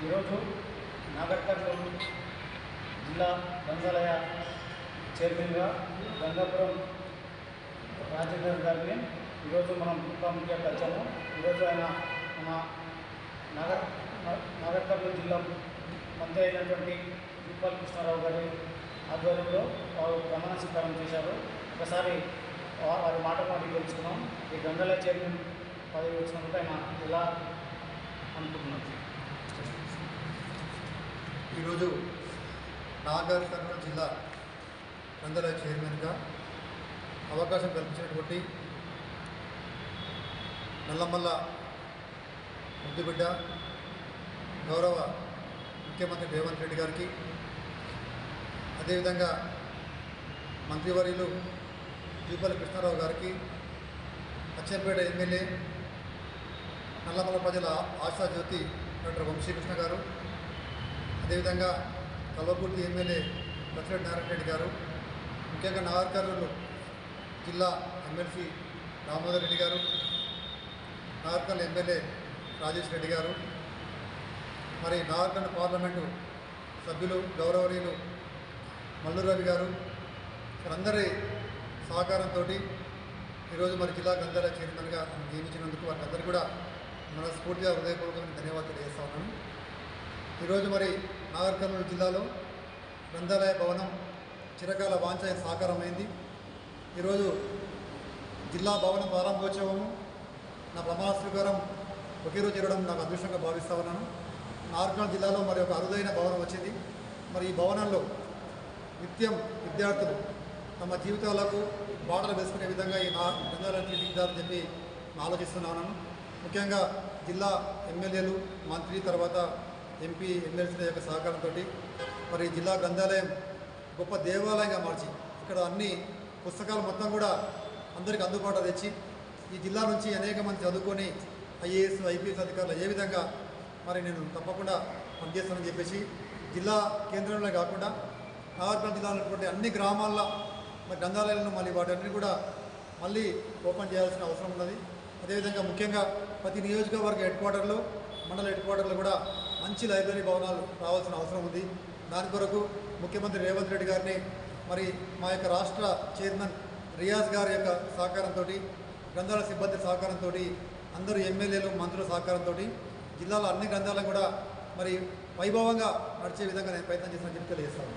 ఈరోజు నాగర్కర్నూలు జిల్లా గ్రంథాలయ చైర్మన్గా గంగాపురం రాజేందర్ గారిని ఈరోజు మనం ముఖ్యమంత్రికి వచ్చాము. ఈరోజు ఆయన మన నాగర్కర్నూలు జిల్లా మంత్రి అయినటువంటి జూపల్లి కృష్ణారావు గారి ఆధ్వర్యంలో వారు ప్రమాణ స్వీకారం చేశారు. ఒకసారి వారి మాట తెలుసుకున్నాం. ఈ గ్రంథాలయ చైర్మన్ పదవి వచ్చినందుకు ఆయన ఎలా అనుకుంటున్నాం. ఈరోజు నాగర్ కర్నూలు జిల్లా గ్రంథాలయ చైర్మన్గా అవకాశం కల్పించినటువంటి నల్లమల్ల ముద్దుబిడ్డ గౌరవ ముఖ్యమంత్రి రేవంత్ రెడ్డి గారికి, అదేవిధంగా మంత్రివర్యులు జూపల్లి కృష్ణారావు గారికి, అచ్చంపేట ఎమ్మెల్యే నల్లమల్ల ప్రజల ఆశాజ్యోతి డాక్టర్ వంశీకృష్ణ గారు, అదేవిధంగా కల్వకుర్తి ఎమ్మెల్యే బసిరెడ్డి నారాయణ రెడ్డి గారు, ముఖ్యంగా నాగర్ కర్నూలు జిల్లా ఎమ్మెల్సీ దామోదర్ రెడ్డి గారు, నాగర్ కర్నూలు ఎమ్మెల్యే రాజేష్ రెడ్డి గారు, మరి నాగర్ కర్నూలు పార్లమెంటు సభ్యులు గౌరవనీయులు మల్లు రవి గారు, అందరి సహకారంతో ఈరోజు మరి జిల్లా గ్రంథాలయ చైర్మన్గా నియమించినందుకు వారందరికీ కూడా మనస్ఫూర్తిగా హృదయపూర్వకంగా ధన్యవాదాలు తెలియజేస్తా ఉన్నాను. ఈరోజు మరి నాగర్ కర్నూలు జిల్లాలో గ్రంథాలయ భవనం చిరకాల వాంఛ సాకారమైంది. ఈరోజు జిల్లా భవన ప్రారంభోత్సవము నా ప్రమాణ స్వీకారం ఒకే రోజు జరగడం నాకు అదృష్టంగా భావిస్తూ ఉన్నాను. నాగర్ కర్నూలు జిల్లాలో మరి ఒక అరుదైన భవనం వచ్చింది. మరి ఈ భవనంలో నిత్యం విద్యార్థులు తమ జీవితాలకు బాటలు వేసుకునే విధంగా ఈ గ్రంథాలయం తీర్చిదిద్దాలని చెప్పి ఆలోచిస్తున్నాను. ముఖ్యంగా జిల్లా ఎమ్మెల్యేలు, మంత్రి, తర్వాత ఎంపీ, ఎమ్మెల్సీల యొక్క సహకారంతో మరి జిల్లా గ్రంథాలయం గొప్ప దేవాలయంగా మార్చి ఇక్కడ అన్ని పుస్తకాలు మొత్తం కూడా అందరికీ అందుబాటులో తెచ్చి ఈ జిల్లా నుంచి అనేక మంది చదువుకొని ఐఏఎస్, ఐపీఎస్ అధికారులు ఏ విధంగా మరి నేను తప్పకుండా పనిచేస్తానని చెప్పేసి జిల్లా కేంద్రంలో కాకుండా నాగర్ జిల్లాలో ఉన్నటువంటి అన్ని గ్రామాల్లో మరి గ్రంథాలయాలను మళ్ళీ వాటన్ని కూడా మళ్ళీ ఓపెన్ చేయాల్సిన అవసరం ఉన్నది. అదేవిధంగా ముఖ్యంగా ప్రతి నియోజకవర్గ హెడ్ క్వార్టర్లో, మండల హెడ్ క్వార్టర్లో కూడా మంచి లైబ్రరీ భవనాలు రావాల్సిన అవసరం ఉంది. దాని కొరకు ముఖ్యమంత్రి రేవంత్ రెడ్డి గారిని, మరి మా యొక్క రాష్ట్ర చైర్మన్ రియాజ్ గారి యొక్క సహకారంతో, గ్రంథాలయ సిబ్బంది సహకారంతో, అందరూ ఎమ్మెల్యేలు, మంత్రుల సహకారంతో జిల్లాలో అన్ని గ్రంథాలను కూడా మరి వైభవంగా నడిచే విధంగా నేను ప్రయత్నం చేస్తానని చెప్పి తెలియజేస్తాను.